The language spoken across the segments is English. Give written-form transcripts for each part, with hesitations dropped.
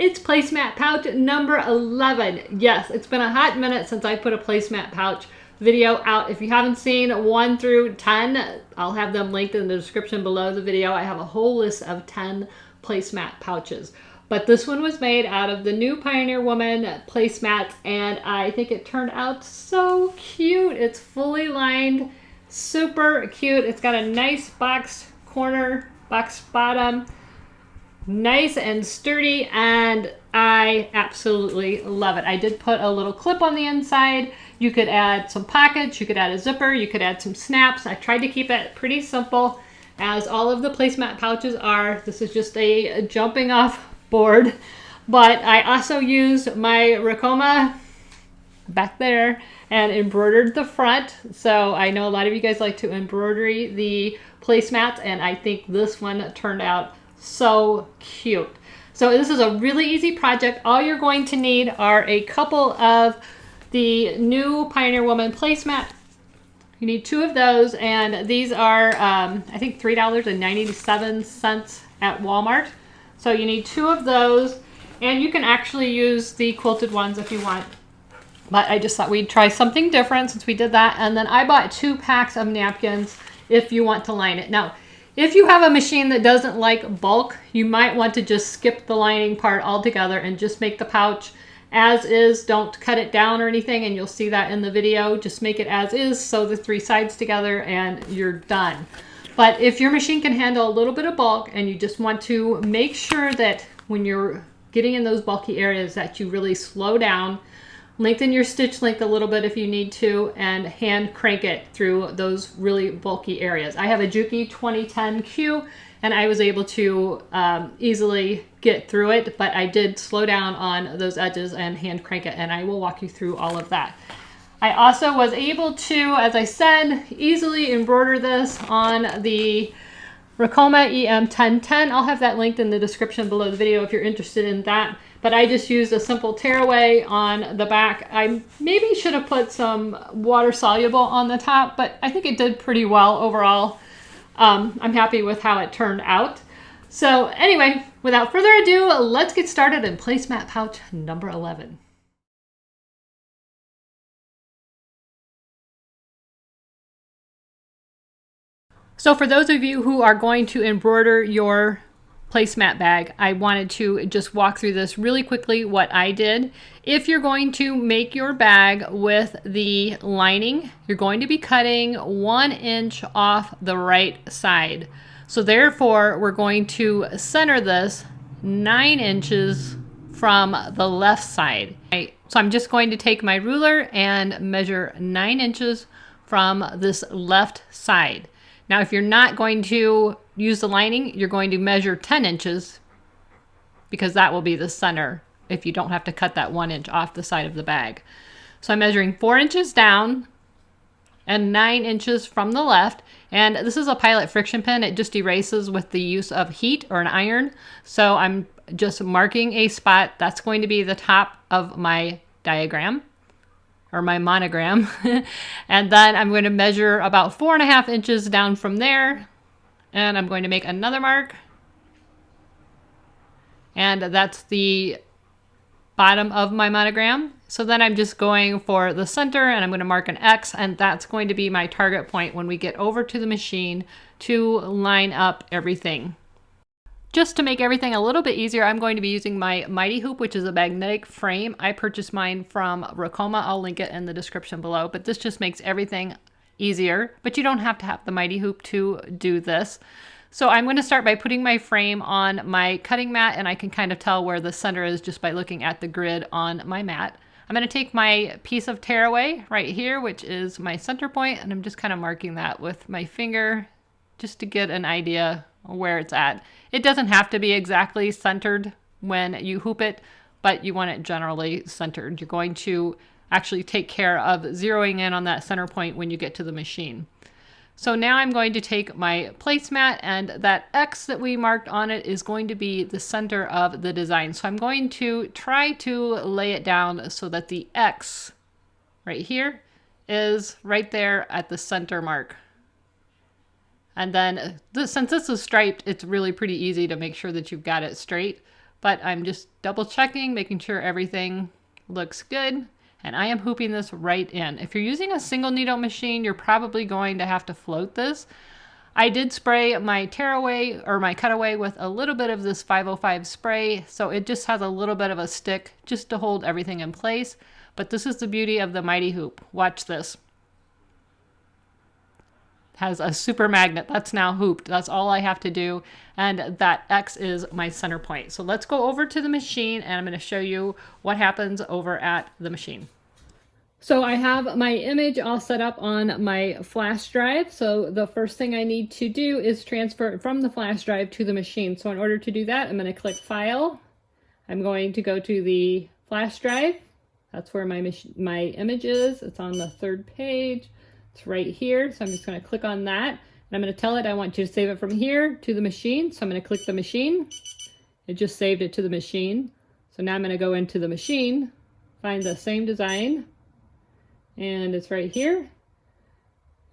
It's placemat pouch number 11. Yes, it's been a hot minute since I put a placemat pouch video out. If you haven't seen 1 through 10, I'll have them linked in the description below the video. I have a whole list of 10 placemat pouches. But this one was made out of the new Pioneer Woman placemats, and I think it turned out so cute. It's fully lined, super cute. It's got a nice box corner, box bottom, nice and sturdy, and I absolutely love it. I did put a little clip on the inside. You could add some pockets, you could add a zipper, you could add some snaps. I tried to keep it pretty simple, as all of the placemat pouches are. This is just a jumping off board, but I also used my Ricoma back there and embroidered the front. So I know a lot of you guys like to embroidery the placemats, and I think this one turned out so cute. So this is a really easy project. All you're going to need are a couple of the new Pioneer Woman placemat. You need 2 of those, and these are I think $3.97 at Walmart. So you need 2 of those, and you can actually use the quilted ones if you want. But I just thought we'd try something different since we did that. And then I bought 2 packs of napkins if you want to line it. Now, if you have a machine that doesn't like bulk, you might want to just skip the lining part altogether and just make the pouch as is. Don't cut it down or anything, and you'll see that in the video. Just make it as is, sew the 3 sides together, and you're done. But if your machine can handle a little bit of bulk and you just want to make sure that when you're getting in those bulky areas that you really slow down, lengthen your stitch length a little bit if you need to, and hand crank it through those really bulky areas. I have a Juki 2010Q, and I was able to easily get through it, but I did slow down on those edges and hand crank it, and I will walk you through all of that. I also was able to, as I said, easily embroider this on the Ricoma EM1010. I'll have that linked in the description below the video if you're interested in that. But I just used a simple tearaway on the back. I maybe should have put some water soluble on the top, but I think it did pretty well overall. I'm happy with how it turned out. So anyway, without further ado, let's get started in placemat pouch number 11. So for those of you who are going to embroider your placemat bag, I wanted to just walk through this really quickly what I did. If you're going to make your bag with the lining, you're going to be cutting 1 inch off the right side. So therefore, we're going to center this 9 inches from the left side. So I'm just going to take my ruler and measure 9 inches from this left side. Now, if you're not going to use the lining, you're going to measure 10 inches because that will be the center if you don't have to cut that 1 inch off the side of the bag. So I'm measuring 4 inches down and 9 inches from the left. And this is a Pilot friction pen. It just erases with the use of heat or an iron. So I'm just marking a spot. That's going to be the top of my diagram, or my monogram. And then I'm going to measure about 4.5 inches down from there. And I'm going to make another mark. And that's the bottom of my monogram. So then I'm just going for the center, and I'm going to mark an X, and that's going to be my target point when we get over to the machine to line up everything. Just to make everything a little bit easier, I'm going to be using my Mighty Hoop, which is a magnetic frame. I purchased mine from Ricoma. I'll link it in the description below, but this just makes everything easier. But you don't have to have the Mighty Hoop to do this. So I'm going to start by putting my frame on my cutting mat, and I can kind of tell where the center is just by looking at the grid on my mat. I'm going to take my piece of tearaway right here, which is my center point, and I'm just kind of marking that with my finger just to get an idea where it's at. It doesn't have to be exactly centered when you hoop it, but you want it generally centered. You're going to actually take care of zeroing in on that center point when you get to the machine. So now I'm going to take my placemat, and that X that we marked on it is going to be the center of the design. So I'm going to try to lay it down so that the X right here is right there at the center mark. And then since this is striped, it's really pretty easy to make sure that you've got it straight. but I'm just double checking, making sure everything looks good. And I am hooping this right in. If you're using a single needle machine, you're probably going to have to float this. I did spray my tearaway or my cutaway with a little bit of this 505 spray, so it just has a little bit of a stick just to hold everything in place. But this is the beauty of the Mighty Hoop. Watch this. Has a super magnet that's now hooped. That's all I have to do, and that X is my center point. So let's go over to the machine, and I'm going to show you what happens over at the machine. So I have my image all set up on my flash drive. So the first thing I need to do is transfer it from the flash drive to the machine. So in order to do that, I'm going to click File. I'm going to go to the flash drive. That's where my image is. It's on the 3rd page. It's right here, so I'm just going to click on that. And I'm going to tell it I want you to save it from here to the machine. So I'm going to click the machine. It just saved it to the machine. So now I'm going to go into the machine, find the same design, and it's right here.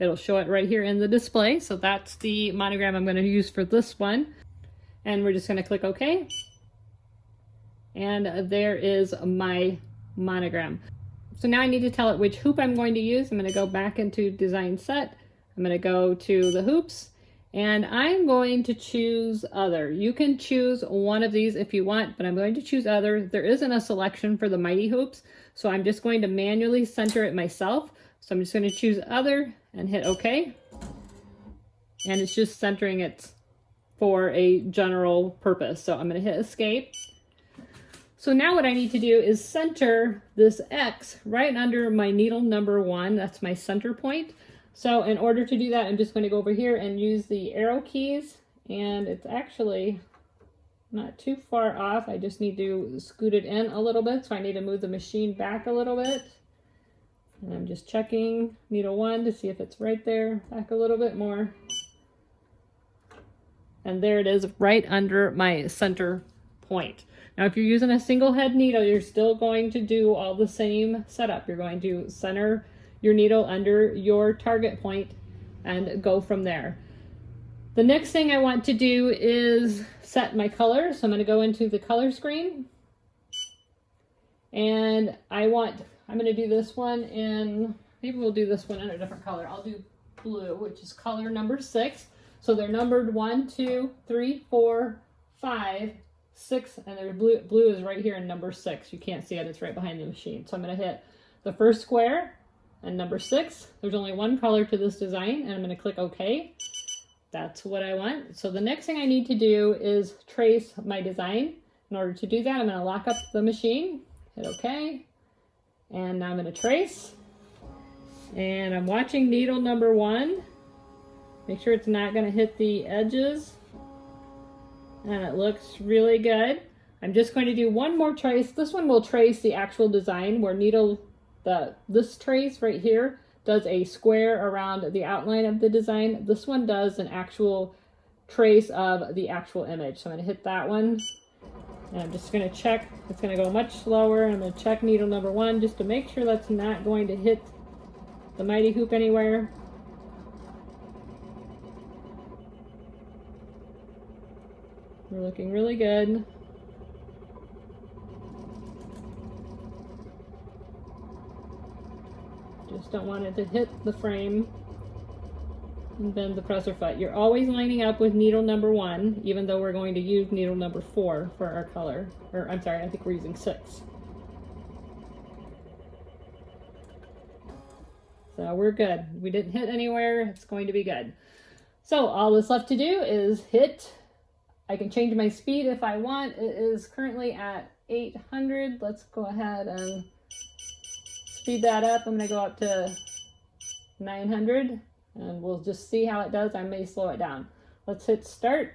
It'll show it right here in the display. So that's the monogram I'm going to use for this one. And we're just going to click OK. And there is my monogram. So now I need to tell it which hoop I'm going to use. I'm going to go back into Design Set. I'm going to go to the hoops, and I'm going to choose Other. You can choose one of these if you want, but I'm going to choose Other. There isn't a selection for the Mighty Hoops, so I'm just going to manually center it myself. So I'm just going to choose Other and hit OK. And it's just centering it for a general purpose. So I'm going to hit Escape. So now what I need to do is center this X right under my needle number 1. That's my center point. So in order to do that, I'm just going to go over here and use the arrow keys. And it's actually not too far off. I just need to scoot it in a little bit. So I need to move the machine back a little bit. And I'm just checking needle 1 to see if it's right there. Back a little bit more. And there it is right under my center point. Now, if you're using a single head needle, you're still going to do all the same setup. You're going to center your needle under your target point and go from there. The next thing I want to do is set my color. So I'm going to go into the color screen. And I'm going to do this one in, maybe we'll do this one in a different color. I'll do blue, which is color number 6. So they're numbered 1, 2, 3, 4, 5, 6, and their blue is right here in number 6. You can't see it, it's right behind the machine. So I'm going to hit the first square and number 6. There's only one color to this design, and I'm going to click OK. That's what I want. So the next thing I need to do is trace my design. In order to do that, I'm going to lock up the machine, hit OK, and now I'm going to trace. And I'm watching needle number 1. Make sure it's not going to hit the edges. And it looks really good. I'm just going to do one more trace. This one will trace the actual design where this trace right here does a square around the outline of the design. This one does an actual trace of the actual image. So I'm going to hit that one. And I'm just going to check. It's going to go much slower. I'm going to check needle number 1 just to make sure that's not going to hit the Mighty Hoop anywhere. We're looking really good. Just don't want it to hit the frame and bend the presser foot. You're always lining up with needle number 1, even though we're going to use needle number 4 for our color. Or I'm sorry, I think we're using 6. So we're good. We didn't hit anywhere. It's going to be good. So all that's left to do is hit. I can change my speed if I want. It is currently at 800. Let's go ahead and speed that up. I'm going to go up to 900 and we'll just see how it does. I may slow it down. Let's hit start.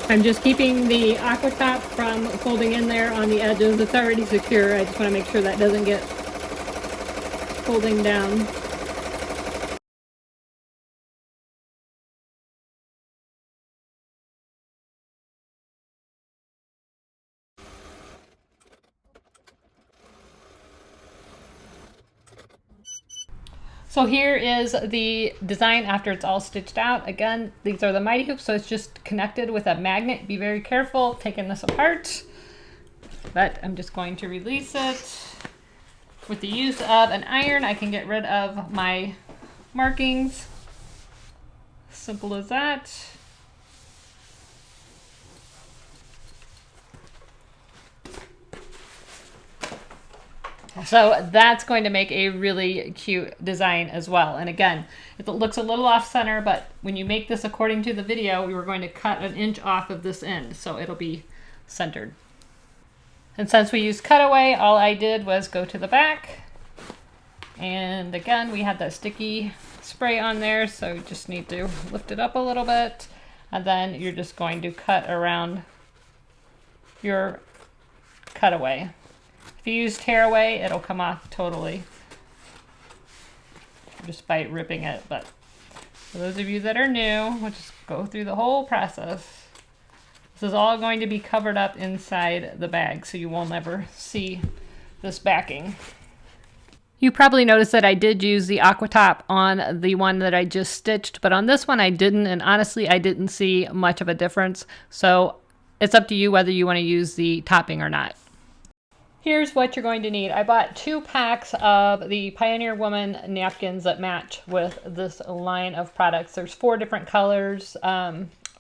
I'm just keeping the aqua top from folding in there on the edges. It's already secure. I just want to make sure that doesn't get folding down. So here is the design after it's all stitched out. Again, these are the mighty hoops, so it's just connected with a magnet. Be very careful taking this apart, but I'm just going to release it. With the use of an iron, I can get rid of my markings. Simple as that. So that's going to make a really cute design as well. And again, it looks a little off center, but when you make this according to the video, we were going to cut an inch off of this end, so it'll be centered. And since we used cutaway, all I did was go to the back. And again, we had that sticky spray on there, so you just need to lift it up a little bit. And then you're just going to cut around your cutaway. If you use tearaway, it'll come off totally just by ripping it. But for those of you that are new, we'll just go through the whole process. This is all going to be covered up inside the bag, so you will never see this backing. You probably noticed that I did use the aqua top on the one that I just stitched, but on this one I didn't, and honestly I didn't see much of a difference. So it's up to you whether you want to use the topping or not. Here's what you're going to need. I bought 2 packs of the Pioneer Woman napkins that match with this line of products. There's 4 different colors,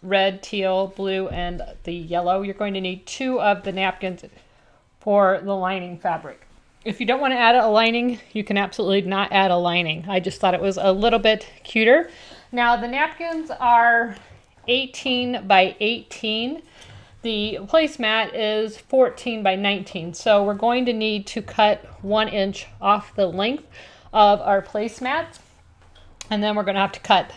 red, teal, blue, and the yellow. You're going to need 2 of the napkins for the lining fabric. If you don't want to add a lining, you can absolutely not add a lining. I just thought it was a little bit cuter. Now the napkins are 18 by 18. The placemat is 14 by 19, so we're going to need to cut 1 inch off the length of our placemat, and then we're going to have to cut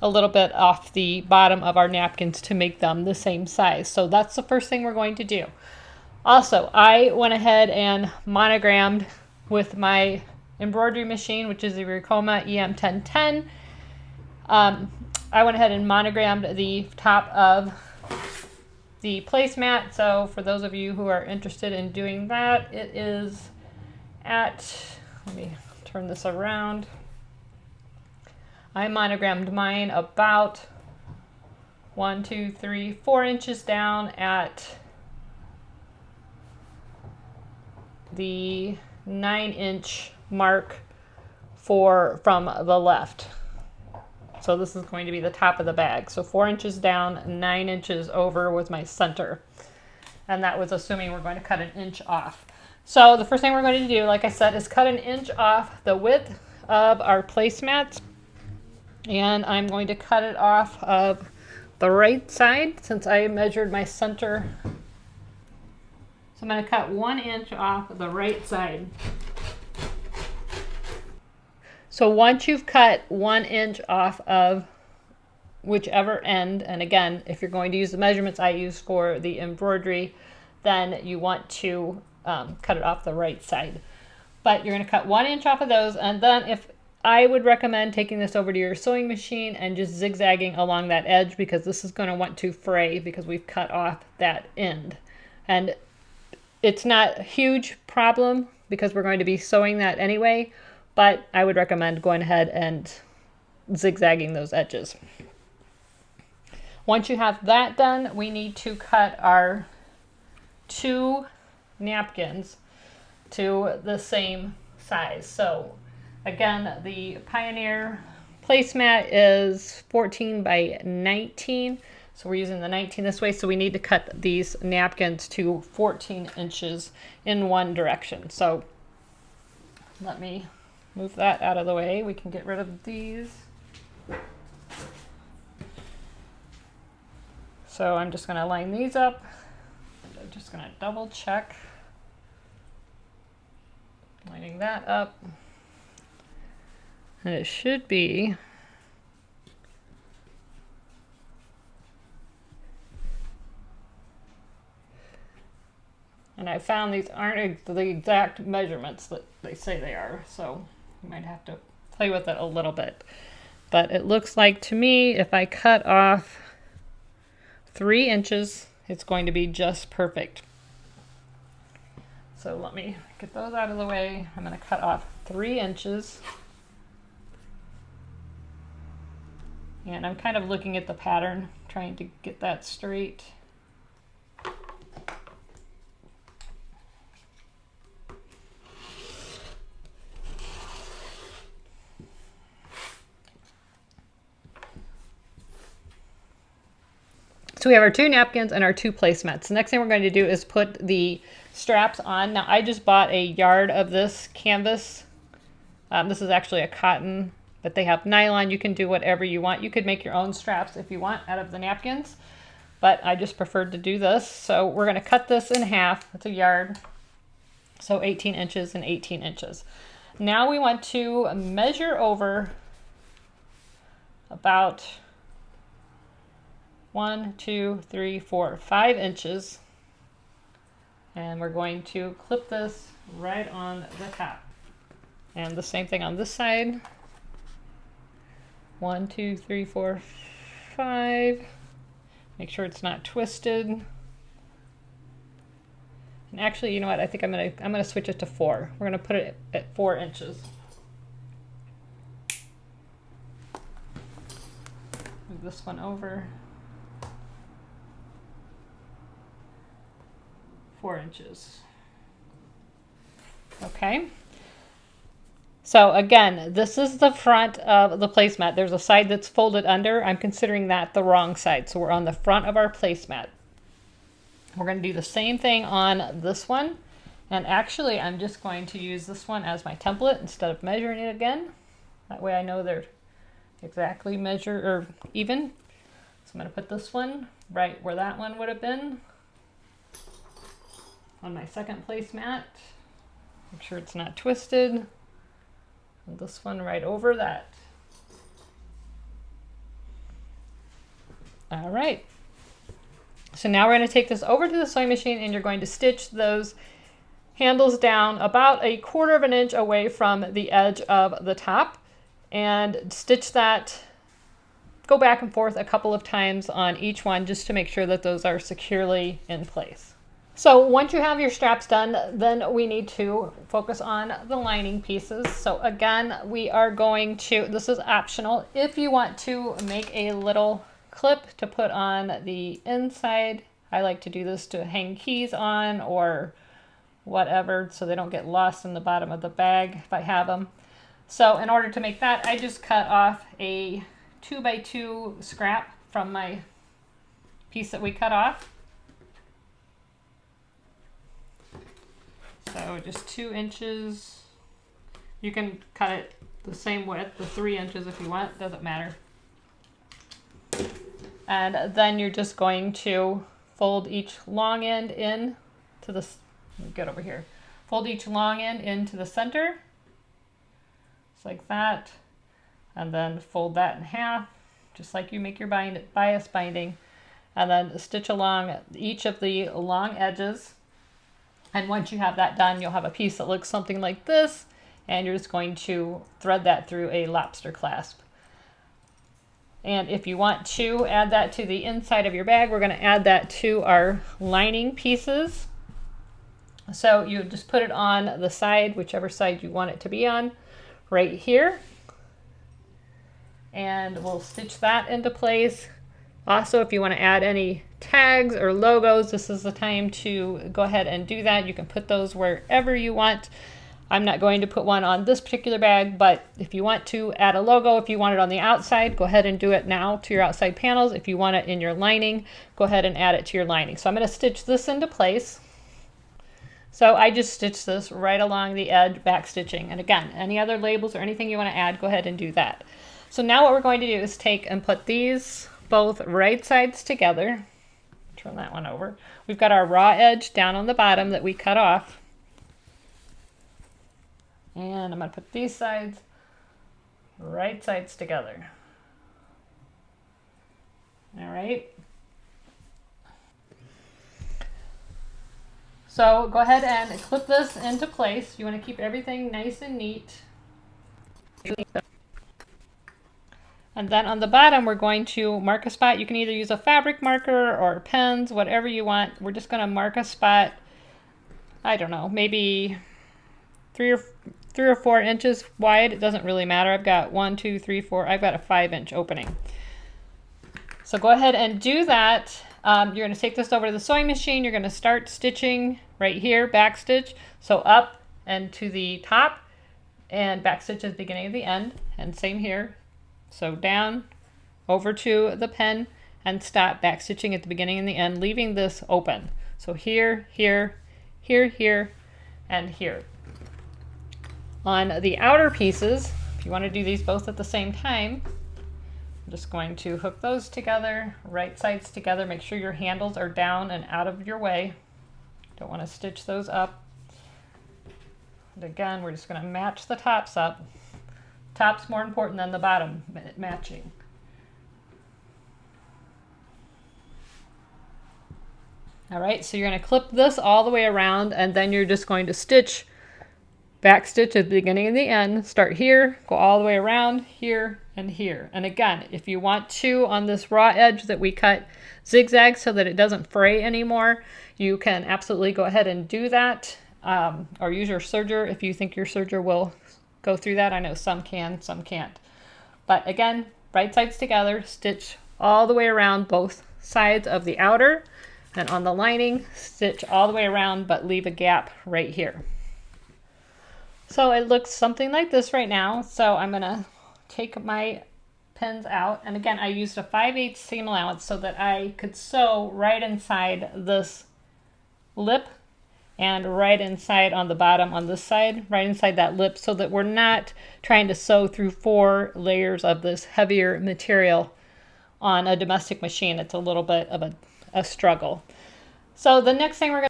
a little bit off the bottom of our napkins to make them the same size. So that's the first thing we're going to do. Also, I went ahead and monogrammed with my embroidery machine, which is the Ricoma EM1010. I went ahead and monogrammed the top of the placemat. So for those of you who are interested in doing that, it is at, let me turn this around. I monogrammed mine about 1, 2, 3, 4 inches down at the 9-inch mark from the left. So this is going to be the top of the bag. So 4 inches down, 9 inches over was my center. And that was assuming we're going to cut 1 inch off. So the first thing we're going to do, like I said, is cut 1 inch off the width of our placemat. And I'm going to cut it off of the right side since I measured my center. So I'm going to cut 1 inch off the right side. So once you've cut 1 inch off of whichever end, and again, if you're going to use the measurements I use for the embroidery, then you want to cut it off the right side. But you're going to cut 1 inch off of those, and then if I would recommend taking this over to your sewing machine and just zigzagging along that edge, because this is going to want to fray because we've cut off that end. And it's not a huge problem because we're going to be sewing that anyway, but I would recommend going ahead and zigzagging those edges. Once you have that done, we need to cut our 2 napkins to the same size. So again, the Pioneer placemat is 14 by 19. So we're using the 19 this way. So we need to cut these napkins to 14 inches in one direction. So let me move that out of the way. We can get rid of these. So I'm just going to line these up. I'm just going to double check. Lining that up. And it should be and I found these aren't the exact measurements that they say they are, so you might have to play with it a little bit. But it looks like to me, if I cut off 3 inches, it's going to be just perfect. So let me get those out of the way. I'm going to cut off 3 inches. And I'm kind of looking at the pattern, trying to get that straight. So we have our 2 napkins and our 2 placemats. The next thing we're going to do is put the straps on. Now I just bought a yard of this canvas. This is actually a cotton, but they have nylon. You can do whatever you want. You could make your own straps if you want out of the napkins, but I just preferred to do this. So we're going to cut this in half. It's a yard, so 18 inches and 18 inches. Now we want to measure over about 1, 2, 3, 4, 5 inches, and we're going to clip this right on the top. And the same thing on this side. 1, 2, 3, 4, 5. Make sure it's not twisted. And actually, you know what? I think I'm gonna switch it to 4. We're gonna put it at 4 inches. Move this one over. 4 inches. Okay. So again, this is the front of the placemat. There's a side that's folded under. I'm considering that the wrong side. So we're on the front of our placemat. We're going to do the same thing on this one. And actually, I'm just going to use this one as my template instead of measuring it again. That way I know they're exactly measured or even. So I'm going to put this one right where that one would have been on my second placemat. Make sure it's not twisted. And this one right over that. All right. So now we're going to take this over to the sewing machine and you're going to stitch those handles down about 1/4 inch away from the edge of the top and stitch that, go back and forth a couple of times on each one just to make sure that those are securely in place. So once you have your straps done, then we need to focus on the lining pieces. So again, we are going to, this is optional. If you want to make a little clip to put on the inside, I like to do this to hang keys on or whatever so they don't get lost in the bottom of the bag if I have them. So in order to make that, I just cut off a 2x2 scrap from my piece that we cut off. So just 2 inches. You can cut it the same width, the 3 inches if you want, doesn't matter. And then you're just going to fold each long end in to the, let me get over here. Fold each long end into the center, just like that. And then fold that in half, just like you make your bias binding. And then stitch along each of the long edges. And once you have that done, you'll have a piece that looks something like this, and you're just going to thread that through a lobster clasp. And if you want to add that to the inside of your bag, we're going to add that to our lining pieces. So you just put it on the side, whichever side you want it to be on, right here. And we'll stitch that into place. Also, if you want to add any tags or logos, this is the time to go ahead and do that. You can put those wherever you want. I'm not going to put one on this particular bag, but if you want to add a logo, if you want it on the outside, go ahead and do it now to your outside panels. If you want it in your lining, go ahead and add it to your lining. So I'm going to stitch this into place. So I just stitched this right along the edge, back stitching. And again, any other labels or anything you want to add, go ahead and do that. So now what we're going to do is take and put these both right sides together. Turn that one over. We've got our raw edge down on the bottom that we cut off. And I'm going to put these sides right sides together. All right. So go ahead and clip this into place. You want to keep everything nice and neat. And then on the bottom, we're going to mark a spot. You can either use a fabric marker or pens, whatever you want. We're just going to mark a spot, I don't know, maybe three or 4 inches wide. It doesn't really matter. I've got 1, 2, 3, 4. I've got a 5-inch opening. So go ahead and do that. You're going to take this over to the sewing machine. You're going to start stitching right here, back stitch. So up and to the top, and back stitch at the beginning of the end, and same here. So down, over to the pen, and stop back stitching at the beginning and the end, leaving this open. So here, here, here, here, and here. On the outer pieces, if you want to do these both at the same time, I'm just going to hook those together, right sides together. Make sure your handles are down and out of your way. Don't want to stitch those up. And again, we're just going to match the tops up. Top's more important than the bottom matching. All right, so you're going to clip this all the way around, and then you're just going to stitch, back stitch at the beginning and the end. Start here, go all the way around, here and here. And again, if you want to, on this raw edge that we cut, zigzag so that it doesn't fray anymore, you can absolutely go ahead and do that, or use your serger if you think your serger will go through that. I know some can, some can't. But again, right sides together, stitch all the way around both sides of the outer, and on the lining, stitch all the way around, but leave a gap right here. So it looks something like this right now. So I'm gonna take my pins out, and again, I used a 5/8 seam allowance so that I could sew right inside this lip, and right inside on the bottom on this side, right inside that lip, so that we're not trying to sew through 4 layers of this heavier material on a domestic machine. It's a little bit of a struggle. So the next thing we're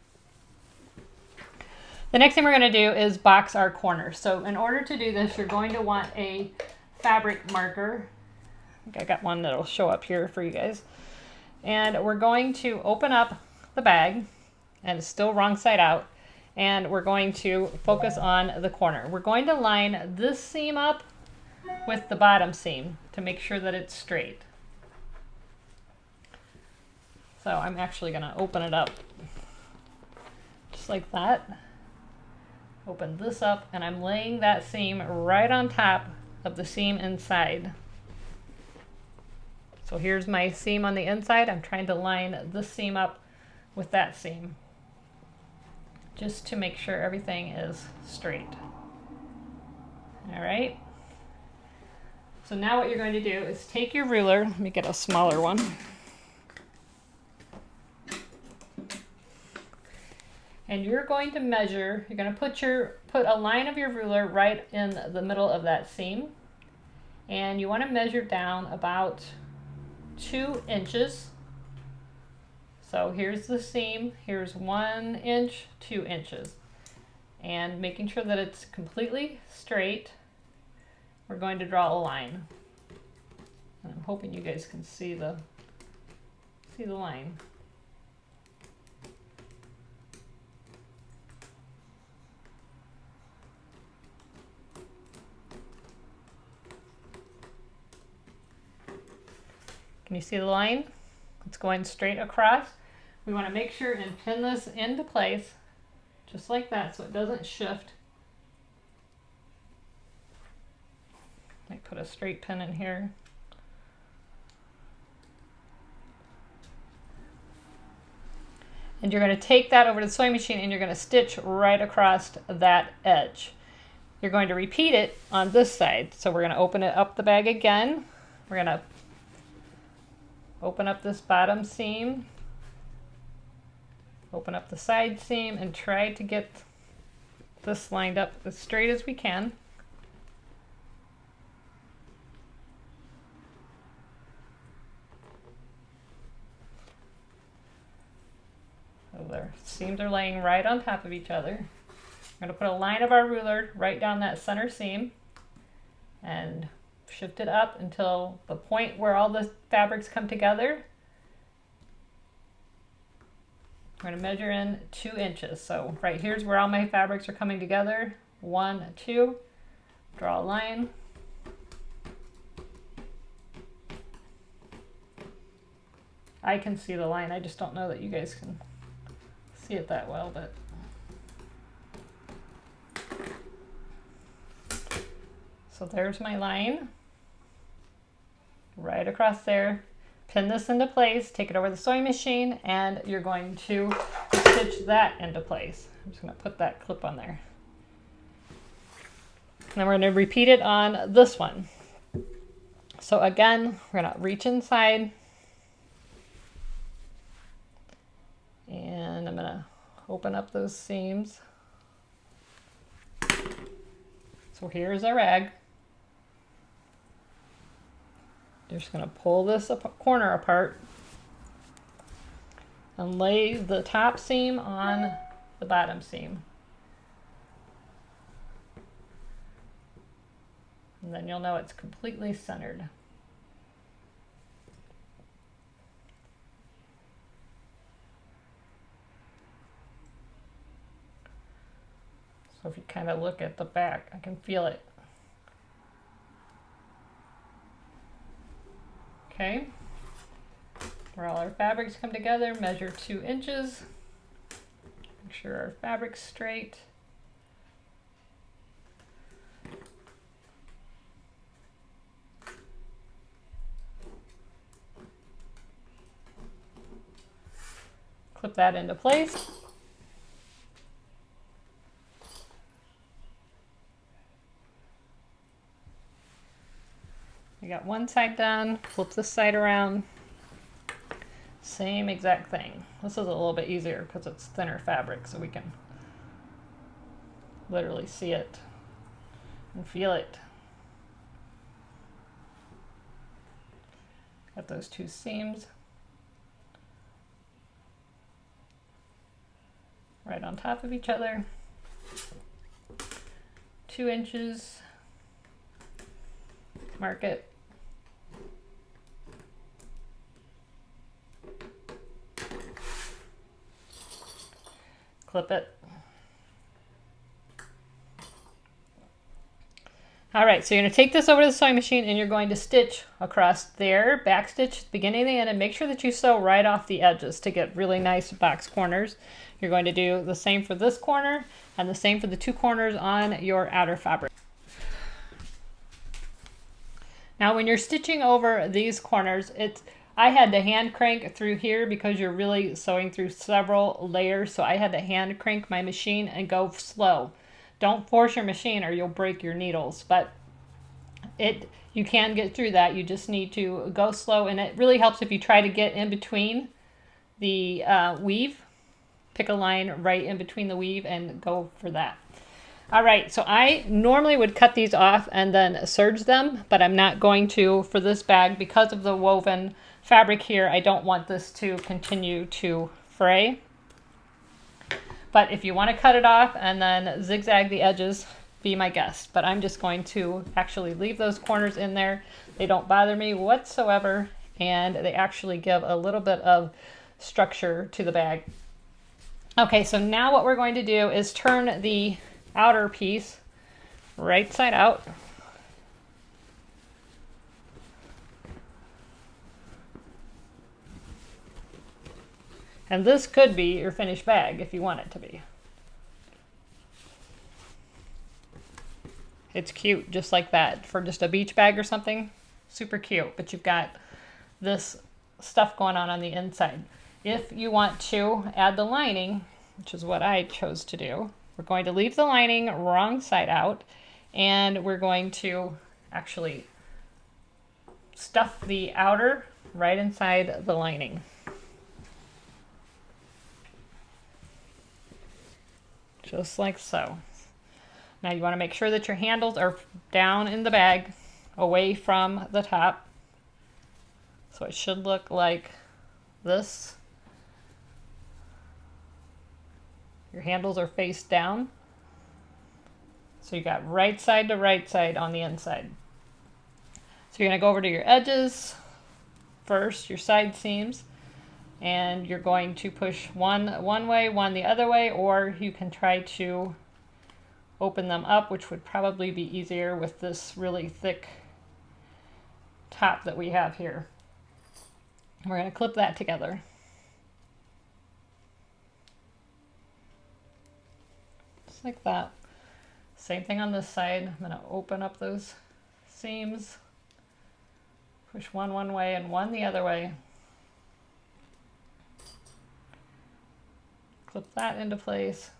going to do is box our corners. So in order to do this, you're going to want a fabric marker. I think I got one that'll show up here for you guys. And we're going to open up the bag, and it's still wrong side out, and we're going to focus on the corner. We're going to line this seam up with the bottom seam to make sure that it's straight. So I'm actually going to open it up just like that. Open this up, and I'm laying that seam right on top of the seam inside. So here's my seam on the inside. I'm trying to line this seam up with that seam, just to make sure everything is straight. All right. So now what you're going to do is take your ruler. Let me get a smaller one. And you're going to measure, you're going to put a line of your ruler right in the middle of that seam. And you want to measure down about 2 inches. So here's the seam, here's 1 inch, 2 inches. And making sure that it's completely straight, we're going to draw a line. And I'm hoping you guys can see the line. Can you see the line? It's going straight across. We want to make sure and pin this into place just like that so it doesn't shift. Might put a straight pin in here. And you're going to take that over to the sewing machine, and you're going to stitch right across that edge. You're going to repeat it on this side. So we're going to open it up the bag again. We're going to open up this bottom seam, open up the side seam, and try to get this lined up as straight as we can. So their seams are laying right on top of each other. We're going to put a line of our ruler right down that center seam, and shift it up until the point where all the fabrics come together. We're going to measure in 2 inches. So right here's where all my fabrics are coming together. 1, 2. Draw a line. I can see the line. I just don't know that you guys can see it that well, but so there's my line right across there. Pin this into place, take it over the sewing machine, and you're going to stitch that into place. I'm just going to put that clip on there. And then we're going to repeat it on this one. So again, we're going to reach inside, and I'm going to open up those seams. So here's our rag. You're just going to pull this corner apart and lay the top seam on the bottom seam. And then you'll know it's completely centered. So if you kind of look at the back, I can feel it. Okay, where all our fabrics come together, measure 2 inches. Make sure our fabric's straight. Clip that into place. We got one side done, flip this side around. Same exact thing. This is a little bit easier because it's thinner fabric, so we can literally see it and feel it. Got those 2 seams right on top of each other. 2 inches. Mark it. Clip it. All right, so you're going to take this over to the sewing machine and you're going to stitch across there, back stitch at the beginning of the end, and make sure that you sew right off the edges to get really nice box corners. You're going to do the same for this corner and the same for the 2 corners on your outer fabric. Now when you're stitching over these corners, I had to hand crank through here because you're really sewing through several layers, so I had to hand crank my machine and go slow. Don't force your machine or you'll break your needles, but you can get through that. You just need to go slow, and it really helps if you try to get in between the weave. Pick a line right in between the weave and go for that. All right, so I normally would cut these off and then serge them, but I'm not going to for this bag because of the woven fabric here. I don't want this to continue to fray. But if you want to cut it off and then zigzag the edges, be my guest. But I'm just going to actually leave those corners in there. They don't bother me whatsoever, and they actually give a little bit of structure to the bag. Okay, so now what we're going to do is turn the outer piece right side out. And this could be your finished bag if you want it to be. It's cute just like that for just a beach bag or something. Super cute, but you've got this stuff going on the inside. If you want to add the lining, which is what I chose to do, we're going to leave the lining wrong side out, and we're going to actually stuff the outer right inside the lining. Just like so. Now you want to make sure that your handles are down in the bag, away from the top. So it should look like this. Your handles are face down. So you got right side to right side on the inside. So you're going to go over to your edges first, your side seams, and you're going to push one way, one the other way, or you can try to open them up, which would probably be easier with this really thick top that we have here. We're going to clip that together. Just like that. Same thing on this side. I'm going to open up those seams, push one way and one the other way. Clip that into place.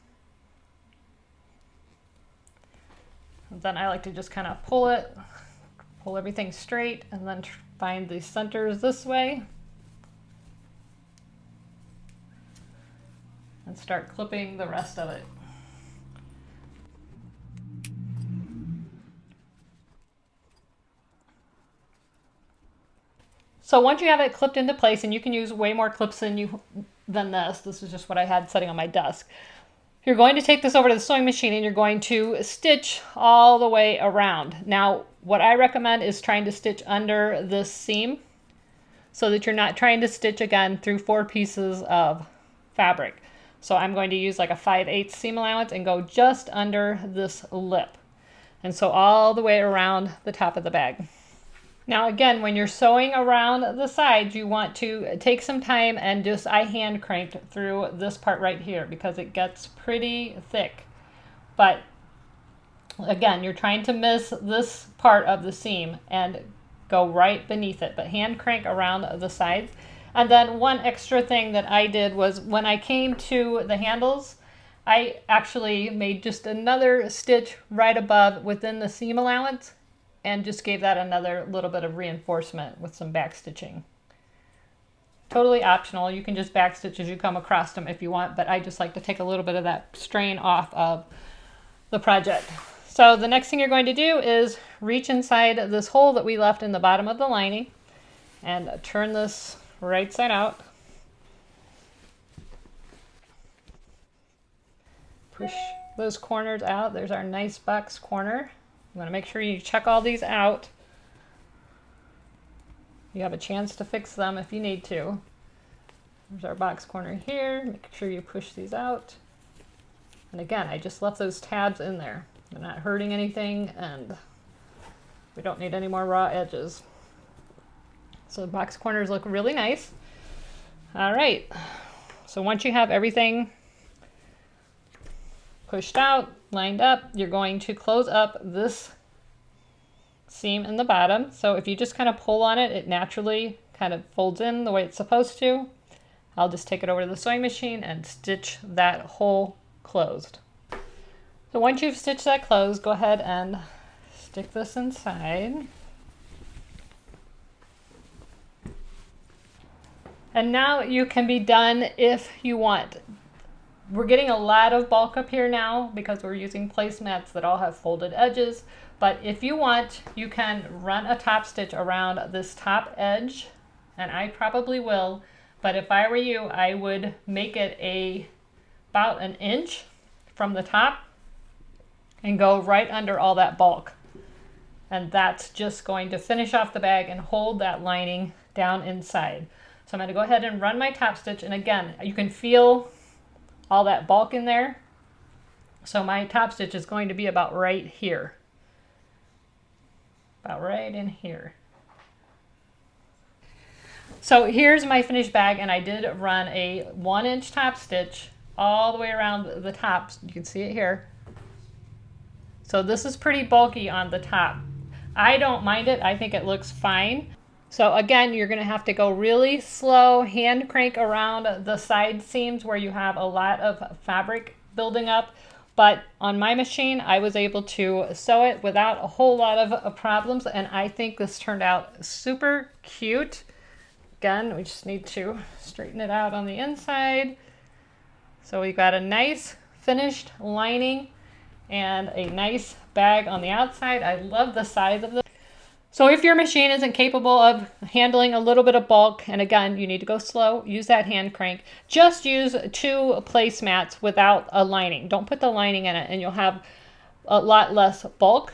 And then I like to just kind of pull everything straight, and then find the centers this way. And start clipping the rest of it. So once you have it clipped into place, and you can use way more clips than this. This is just what I had sitting on my desk. You're going to take this over to the sewing machine, and you're going to stitch all the way around. Now, what I recommend is trying to stitch under this seam so that you're not trying to stitch again through 4 pieces of fabric. So I'm going to use like a 5/8 seam allowance and go just under this lip. And so all the way around the top of the bag. Now again, when you're sewing around the sides, you want to take some time and just, I hand cranked through this part right here because it gets pretty thick. But again, you're trying to miss this part of the seam and go right beneath it, but hand crank around the sides. And then one extra thing that I did was when I came to the handles, I actually made just another stitch right above within the seam allowance, and just gave that another little bit of reinforcement with some back stitching. Totally optional. You can just back stitch as you come across them if you want, but I just like to take a little bit of that strain off of the project. So the next thing you're going to do is reach inside this hole that we left in the bottom of the lining and turn this right side out. Push those corners out. There's our nice box corner. You want to make sure you check all these out. You have a chance to fix them if you need to. There's our box corner here. Make sure you push these out. And again, I just left those tabs in there. They're not hurting anything, and we don't need any more raw edges. So the box corners look really nice. All right. So once you have everything pushed out, lined up, you're going to close up this seam in the bottom. So if you just kind of pull on it, it naturally kind of folds in the way it's supposed to. I'll just take it over to the sewing machine and stitch that hole closed. So once you've stitched that closed, go ahead and stick this inside. And now you can be done if you want. We're getting a lot of bulk up here now because we're using placemats that all have folded edges. But if you want, you can run a top stitch around this top edge, and I probably will. But if I were you, I would make it about 1 inch from the top and go right under all that bulk. And that's just going to finish off the bag and hold that lining down inside. So I'm going to go ahead and run my top stitch. And again, you can feel all that bulk in there. So my top stitch is going to be about right here. About right in here. So here's my finished bag, and I did run a 1-inch top stitch all the way around the top. You can see it here. So this is pretty bulky on the top. I don't mind it. I think it looks fine. So again, you're going to have to go really slow, hand crank around the side seams where you have a lot of fabric building up. But on my machine, I was able to sew it without a whole lot of problems, and I think this turned out super cute. Again, we just need to straighten it out on the inside. So we've got a nice finished lining and a nice bag on the outside. I love the size of this. So if your machine isn't capable of handling a little bit of bulk, and again, you need to go slow, use that hand crank. Just use 2 placemats without a lining. Don't put the lining in it, and you'll have a lot less bulk.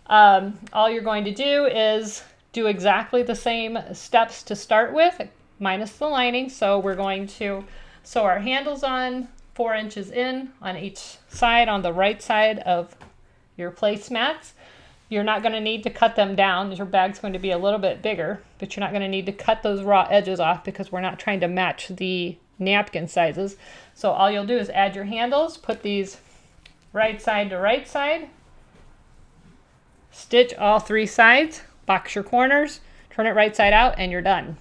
All you're going to do is do exactly the same steps to start with, minus the lining. So we're going to sew our handles on 4 inches in on each side on the right side of your placemats. You're not going to need to cut them down. Your bag's going to be a little bit bigger, but you're not going to need to cut those raw edges off because we're not trying to match the napkin sizes. So all you'll do is add your handles, put these right side to right side, stitch all 3 sides, box your corners, turn it right side out, and you're done.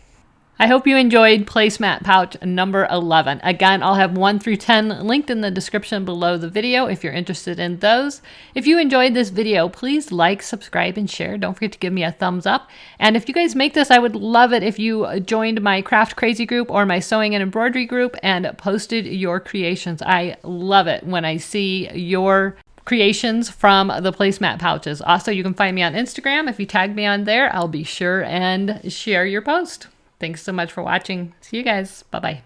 I hope you enjoyed placemat pouch number 11. Again, I'll have 1 through 10 linked in the description below the video if you're interested in those. If you enjoyed this video, please like, subscribe, and share. Don't forget to give me a thumbs up. And if you guys make this, I would love it if you joined my Craft Crazy group or my sewing and embroidery group and posted your creations. I love it when I see your creations from the placemat pouches. Also, you can find me on Instagram. If you tag me on there, I'll be sure and share your post. Thanks so much for watching. See you guys. Bye-bye.